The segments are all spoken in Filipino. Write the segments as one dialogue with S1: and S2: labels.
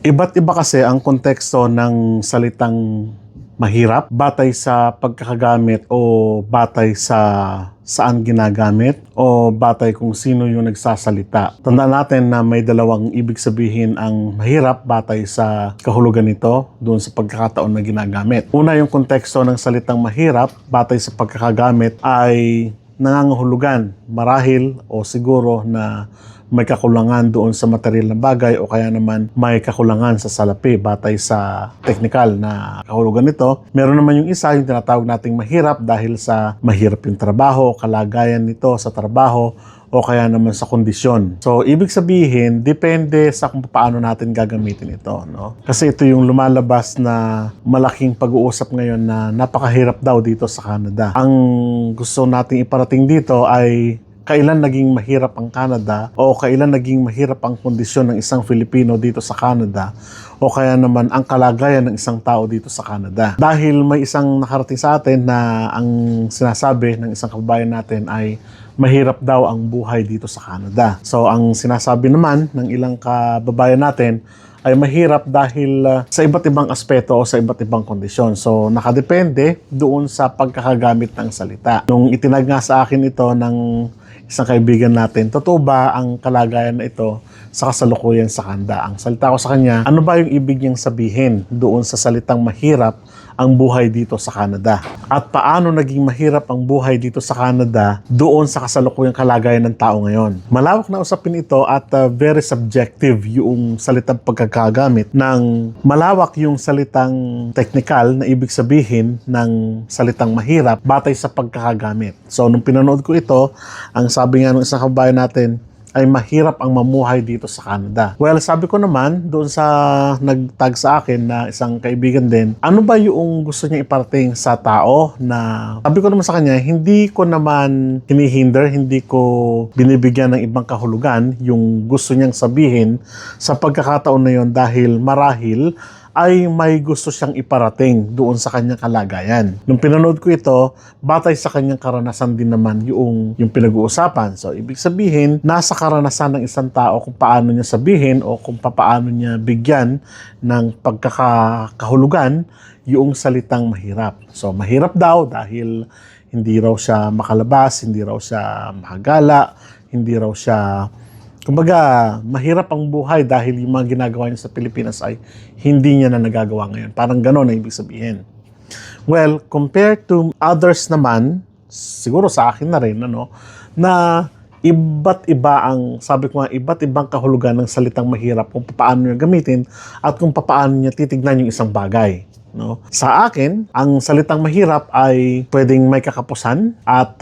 S1: Iba't iba kasi ang konteksto ng salitang mahirap batay sa pagkakagamit o batay sa saan ginagamit o batay kung sino yung nagsasalita. Tandaan natin na may dalawang ibig sabihin ang mahirap batay sa kahulugan nito doon sa pagkakataon na ginagamit. Una, yung konteksto ng salitang mahirap batay sa pagkakagamit ay nangangahulugan marahil o siguro na may kakulangan doon sa material na bagay o kaya naman may kakulangan sa salapi batay sa technical na kahulugan nito. Meron naman yung isa, yung tinatawag nating mahirap dahil sa mahirap yung trabaho, kalagayan nito sa trabaho o kaya naman sa kondisyon. So, ibig sabihin, depende sa kung paano natin gagamitin ito, no? Kasi ito yung lumalabas na malaking pag-uusap ngayon na napakahirap daw dito sa Canada. Ang gusto nating iparating dito ay kailan naging mahirap ang Canada o kailan naging mahirap ang kondisyon ng isang Filipino dito sa Canada o kaya naman ang kalagayan ng isang tao dito sa Canada. Dahil may isang nakarating sa atin na ang sinasabi ng isang kababayan natin ay mahirap daw ang buhay dito sa Canada. So ang sinasabi naman ng ilang kababayan natin ay mahirap dahil sa iba't ibang aspeto o sa iba't ibang kondisyon. So, nakadepende doon sa pagkakagamit ng salita. Nung itinag nga sa akin ito ng isang kaibigan natin, totoo ba ang kalagayan na ito sa kasalukuyan sa Canada? Ang salita ko sa kanya, ano ba yung ibig niyang sabihin doon sa salitang mahirap ang buhay dito sa Canada? At paano naging mahirap ang buhay dito sa Canada doon sa kasalukuyang kalagayan ng tao ngayon? Malawak na usapin ito at very subjective yung salitang pagkakagamit ng malawak yung salitang technical na ibig sabihin ng salitang mahirap batay sa pagkakagamit. So, nung pinanood ko ito, ang sabi nga ng isang kababayan natin, ay mahirap ang mamuhay dito sa Canada. Well, sabi ko naman, doon sa nagtag sa akin na isang kaibigan din, ano ba yung gusto niya iparating sa tao na, sabi ko naman sa kanya, hindi ko naman hinihinder, hindi ko binibigyan ng ibang kahulugan yung gusto niyang sabihin sa pagkakataon na yon dahil marahil ay may gusto siyang iparating doon sa kanyang kalagayan. Nung pinanood ko ito, batay sa kanyang karanasan din naman yung pinag-uusapan. So, ibig sabihin, nasa karanasan ng isang tao kung paano niya sabihin o kung paano niya bigyan ng pagkakahulugan yung salitang mahirap. So, mahirap daw dahil hindi raw siya makalabas, hindi raw siya makagala, hindi raw siya... Kumbaga, mahirap ang buhay dahil yung mga ginagawa niya sa Pilipinas ay hindi niya na nagagawa ngayon. Parang gano'n ang ibig sabihin. Well, compared to others naman, siguro sa akin na rin, na iba't iba ang, sabi ko nga, iba't ibang kahulugan ng salitang mahirap kung paano niya gamitin at kung paano niya titignan yung isang bagay. No? Sa akin, ang salitang mahirap ay pwedeng may kakapusan at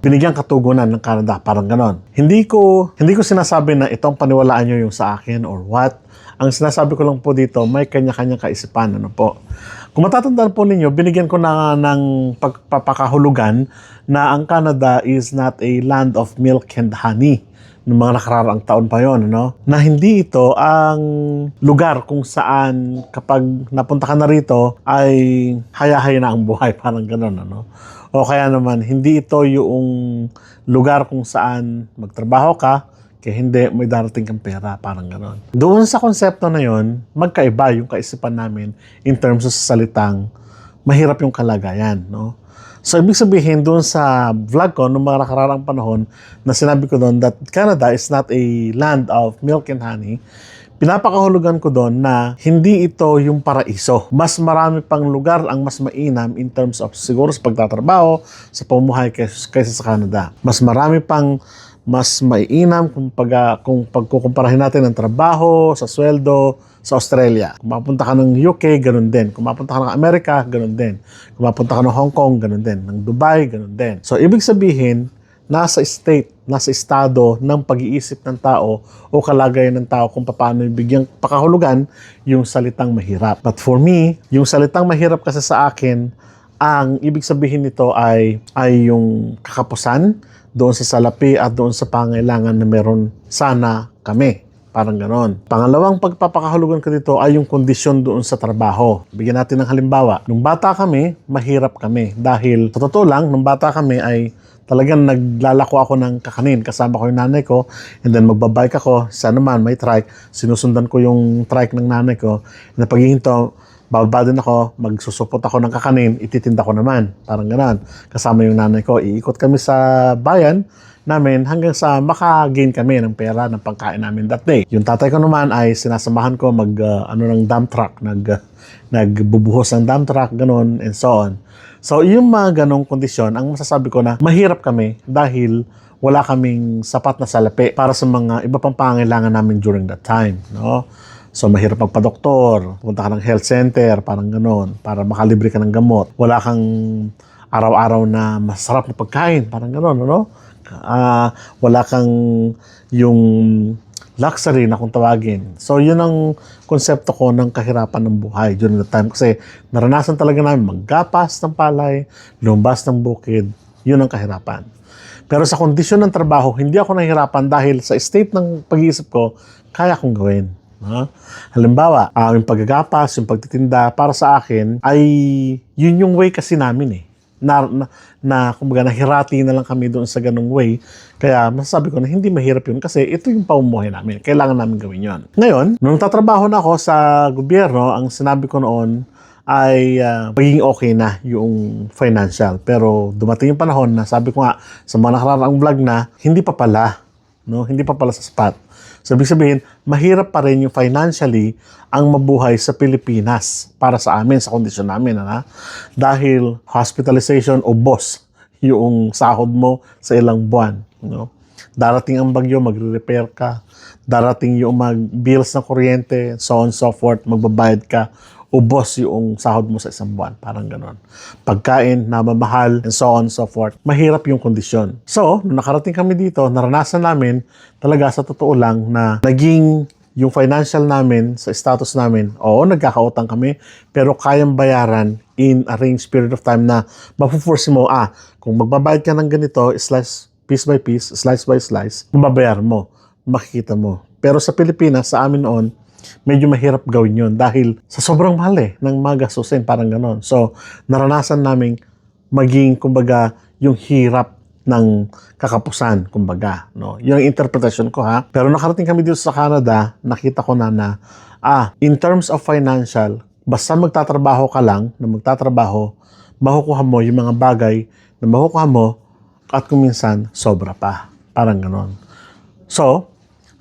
S1: binigyan katugunan ng Canada, parang ganon. Hindi ko sinasabi na itong paniwalaan nyo yung sa akin or what. Ang sinasabi ko lang po dito, may kanya-kanyang kaisipan. Po. Kung matatandaan po ninyo, binigyan ko na ng pagpapakahulugan na ang Canada is not a land of milk and honey. Noong mga nakaraang taon pa yon, na hindi ito ang lugar kung saan kapag napunta ka na rito ay haya-haya na ang buhay, parang gano'n, O kaya naman, hindi ito yung lugar kung saan magtrabaho ka, kaya hindi, may darating kang pera, parang gano'n. Doon sa konsepto na yon, magkaiba yung kaisipan namin in terms of salitang mahirap yung kalagayan, So, ibig sabihin, doon sa vlog ko, noong mga nakararang panahon, na sinabi ko doon that Canada is not a land of milk and honey, pinapakahulugan ko doon na hindi ito yung paraiso. Mas marami pang lugar ang mas mainam in terms of siguro sa pagtatrabaho, sa pamumuhay kaysa sa Canada. Mas marami pang mas mainam kung pagkukumparahin natin ng trabaho, sa sweldo, sa Australia. Kung mapunta ka ng UK, ganun din. Kung mapunta ka ng Amerika, ganun din. Kung mapunta ka ng Hong Kong, ganun din. Ng Dubai, ganun din. So, ibig sabihin, nasa estado ng pag-iisip ng tao o kalagayan ng tao kung paano ibigyang pakahulugan yung salitang mahirap. But for me, yung salitang mahirap kasi sa akin, ang ibig sabihin nito ay yung kakapusan doon sa salapi at doon sa pangailangan na meron sana kami. Parang ganon. Pangalawang pagpapakahulugan ko dito ay yung kondisyon doon sa trabaho. Bigyan natin ng halimbawa. Nung bata kami, mahirap kami. Dahil, sa totoo lang, nung bata kami ay talagang naglalako ako ng kakanin. Kasama ko yung nanay ko. And then magbabike ako. Sa naman, may trike. Sinusundan ko yung trike ng nanay ko. Na paghihinto, bababa din ako, magsusupot ako ng kakanin, ititinda ko naman. Parang ganon. Kasama yung nanay ko. Iikot kami sa bayan namin hanggang sa maka-gain kami ng pera ng pagkain namin that day. Yung tatay ko naman ay sinasamahan ko ng dump truck, nagbubuhos ng dump truck, ganun, and so on. So, yung mga ganong kondisyon, ang masasabi ko na mahirap kami dahil wala kaming sapat na salapi para sa mga iba pang pangailangan namin during that time, no? So, mahirap magpa-doktor, pupunta ka ng health center, parang ganon, para makalibre ka ng gamot. Wala kang araw-araw na masarap na pagkain, parang ganon, no? Wala kang yung luxury na kung tawagin. So, yun ang konsepto ko ng kahirapan ng buhay during that time. Kasi naranasan talaga namin maggapas ng palay, lumbas ng bukid. Yun ang kahirapan. Pero sa kondisyon ng trabaho, hindi ako nahihirapan dahil sa state ng pag-iisip ko, kaya kong gawin. Halimbawa, yung paggagapas, yung pagtitinda, para sa akin, ay yun yung way kasi namin kumbaga nahirati na lang kami doon sa ganung way. Kaya masasabi ko na hindi mahirap yun kasi ito yung pamumuhay namin. Kailangan namin gawin yun. Ngayon, nung tatrabaho na ako sa gobyerno, ang sinabi ko noon ay magiging okay na yung financial. Pero dumating yung panahon na sabi ko nga sa mga nakaraang vlog na hindi pa pala, no? Hindi pa pala sa sapat. So, ibig sabihin, mahirap pa rin yung financially ang mabuhay sa Pilipinas para sa amin, sa kondisyon namin. Dahil hospitalization o boss yung sahod mo sa ilang buwan. No? Darating ang bagyo, magre-repair ka. Darating yung bills ng kuryente, so on and so forth, magbabayad ka. Ubos yung sahod mo sa isang buwan. Parang ganon. Pagkain, namamahal, and so on and so forth. Mahirap yung kondisyon. So, nung nakarating kami dito, naranasan namin talaga sa totoo lang na naging yung financial namin sa status namin, oo, nagkakautang kami, pero kayang bayaran in a range period of time na mapuforce mo, kung magbabayad ka ng ganito, slice piece by piece, slice by slice, mababayaran mo, makikita mo. Pero sa Pilipinas, sa amin noon, medyo mahirap gawin yun dahil sa sobrang mahal ng mga gastusin, parang ganon. So, naranasan naming maging, kumbaga, yung hirap ng kakapusan, kumbaga. No? Yun ang interpretation ko, ha? Pero nakarating kami dito sa Canada, nakita ko na in terms of financial, basta magtatrabaho ka lang, makukuha mo yung mga bagay na makukuha mo at kung minsan, sobra pa. Parang ganon. So,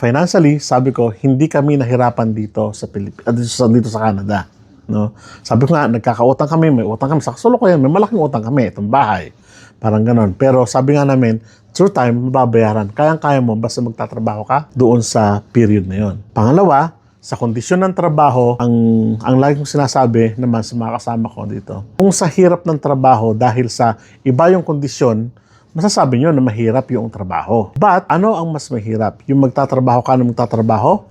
S1: financially, sabi ko, hindi kami nahirapan dito sa dito sa Canada. No? Sabi ko nga, nagkakautang kami, may utang kami. Sa kasulukuyan, may malaking utang kami, itong bahay. Parang ganon. Pero sabi nga namin, through time, mababayaran. Kayang-kaya mo, basta magtatrabaho ka doon sa period na yon. Pangalawa, sa kondisyon ng trabaho, ang lagi kong sinasabi naman sa mga kasama ko dito, kung sa hirap ng trabaho dahil sa iba yung kondisyon, masasabi nyo na mahirap yung trabaho. But, ano ang mas mahirap? Yung magtatrabaho ka ng magtatrabaho,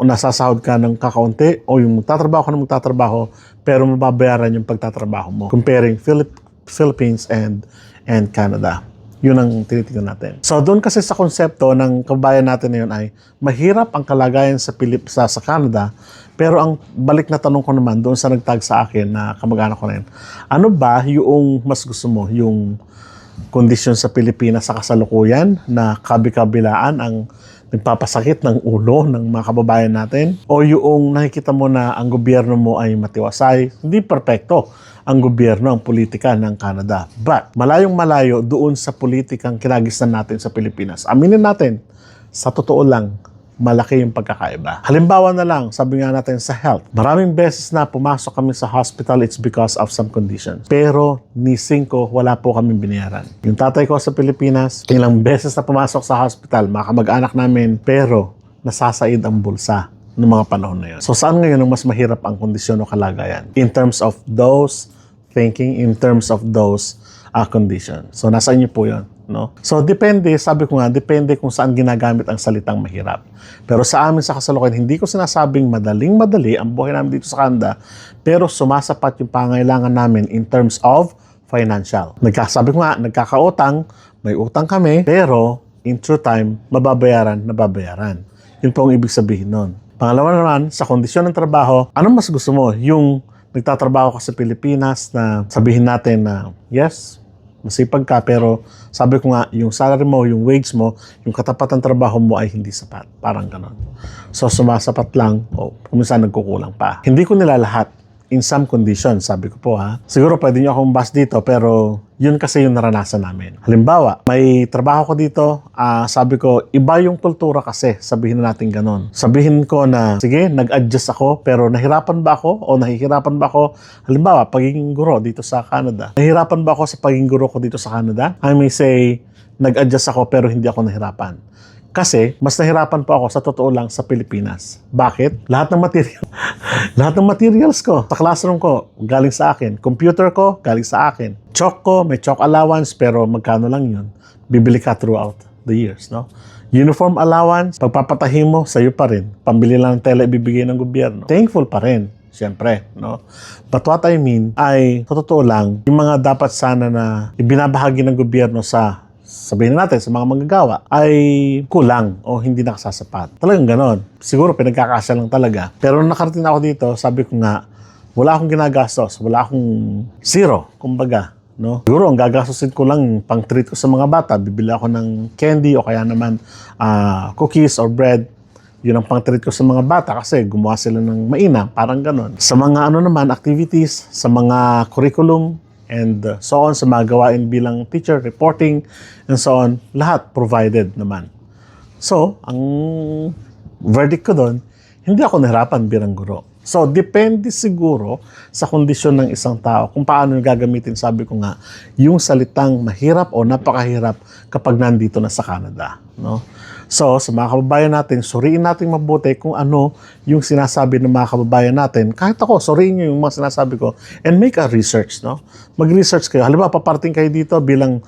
S1: nasasahod ka ng kakaunti, o yung magtatrabaho ka ng magtatrabaho, pero mababayaran yung pagtatrabaho mo. Comparing Philippines and Canada. Yun ang tinitingnan natin. So, doon kasi sa konsepto ng kabayan natin na yun ay, mahirap ang kalagayan sa Canada, pero ang balik na tanong ko naman, doon sa nagtag sa akin na kamag-anak ko na yun, ano ba yung mas gusto mo? Yung kondisyon sa Pilipinas sa kasalukuyan na kabi-kabilaan ang nagpapasakit ng ulo ng mga kababayan natin, o yung nakikita mo na ang gobyerno mo ay matiwasay, hindi perpekto ang gobyerno, ang politika ng Canada. But malayong malayo doon sa politikang kinagisnan natin sa Pilipinas. Aminin natin, sa totoo lang, malaki yung pagkakaiba. Halimbawa na lang, sabi nga natin sa health. Maraming beses na pumasok kami sa hospital, it's because of some conditions. Pero ni 5, wala po kami binayaran. Yung tatay ko sa Pilipinas, ilang beses na pumasok sa hospital, mga kamag-anak namin, pero nasasaid ang bulsa ng mga panahon na yun. So saan ngayon ang mas mahirap ang kondisyon o kalagayan? In terms of those thinking, in terms of those conditions. So nasa inyo po yun. No? So, depende, sabi ko nga, depende kung saan ginagamit ang salitang mahirap. Pero sa amin sa kasalukuyan, hindi ko sinasabing madaling-madali ang buhay namin dito sa Canada, pero sumasapat yung pangailangan namin in terms of financial. Sabi ko nga, nagkakautang, may utang kami, pero in true time, mababayaran. Yun po ang ibig sabihin nun. Pangalawa naman, sa kondisyon ng trabaho, ano mas gusto mo? Yung nagtatrabaho ka sa Pilipinas na sabihin natin na, yes, masipag ka, pero sabi ko nga, yung salary mo, yung wage mo, yung katapat ng trabaho mo ay hindi sapat. Parang ganon. So, sumasapat lang o kuminsan nagkukulang pa. Hindi ko nila lahat. In some conditions, sabi ko po ha. Siguro pwede nyo akong bus dito, pero yun kasi yung naranasan namin. Halimbawa, may trabaho ko dito, sabi ko, iba yung kultura kasi, sabihin na natin ganon. Sabihin ko na, sige, nag-adjust ako, pero nahirapan ba ako o nahihirapan ba ako? Halimbawa, pagiging guro dito sa Canada. Nahihirapan ba ako sa pagiging guro ko dito sa Canada? I may say, nag-adjust ako pero hindi ako nahirapan. Kasi, mas nahirapan po ako sa totoo lang sa Pilipinas. Bakit? Lahat ng materials ko sa classroom ko, galing sa akin. Computer ko, galing sa akin. Chalk ko, may chalk allowance, pero magkano lang yun? Bibili ka throughout the years, no? Uniform allowance, pagpapatahin mo, sa'yo pa rin. Pambili lang ng tela ibibigay ng gobyerno. Thankful pa rin. Siyempre, no? But what I mean ay, sa totoo lang, yung mga dapat sana na ibinabahagi ng gobyerno sa sabihin natin sa mga manggagawa ay kulang o hindi nakasasapat. Talagang ganon. Siguro pinagkakasya lang talaga. Pero nung nakarating ako dito, sabi ko nga, wala akong ginagastos, wala akong zero, kumbaga. No? Siguro ang gagastosin ko lang pang treat ko sa mga bata. Bibili ako ng candy o kaya naman cookies or bread. Yun ang pang treat ko sa mga bata kasi gumawa sila ng mainam, parang ganon. Sa mga naman, activities, sa mga curriculum, and so on, sa mga gawain bilang teacher, reporting, and so on, lahat provided naman. So, ang verdict ko doon, hindi ako nahirapan bilang guro. So, depende siguro sa kondisyon ng isang tao kung paano gagamitin, sabi ko nga, yung salitang mahirap o napakahirap kapag nandito na sa Canada. No? So, sa mga kababayan natin, suriin natin mabuti kung ano yung sinasabi ng mga kababayan natin. Kahit ako, suriin nyo yung mga sinasabi ko and make a research, no? Mag-research kayo. Halimbawa, paparating kayo dito bilang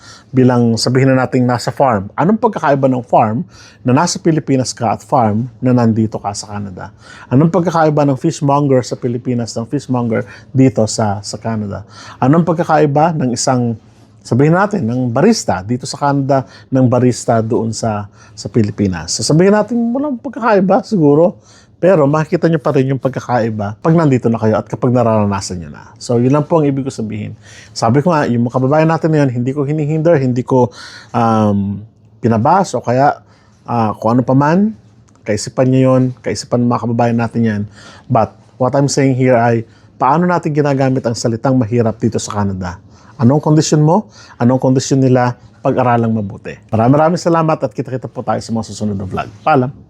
S1: sabihin na natin nasa farm. Anong pagkakaiba ng farm na nasa Pilipinas ka at farm na nandito ka sa Canada? Anong pagkakaiba ng fishmonger sa Pilipinas ng fishmonger dito sa Canada? Anong pagkakaiba ng isang sabihin natin, ng barista dito sa Canada, ng barista doon sa Pilipinas. So sabihin natin, walang pagkakaiba siguro, pero makikita nyo pa rin yung pagkakaiba pag nandito na kayo at kapag nararanasan nyo na. So yun lang po ang ibig ko sabihin. Sabi ko nga, yung mga kababayan natin na yun, hindi ko hinihinder, hindi ko pinabas o kaya kung ano pa man, kaisipan nyo yun, kaisipan ng mga kababayan natin yan. But what I'm saying here ay, paano natin ginagamit ang salitang mahirap dito sa Canada? Anong kondisyon mo? Anong kondisyon nila? Pag-aralang mabuti. Maraming salamat at kita-kita po tayo sa mga susunod na vlog. Paalam!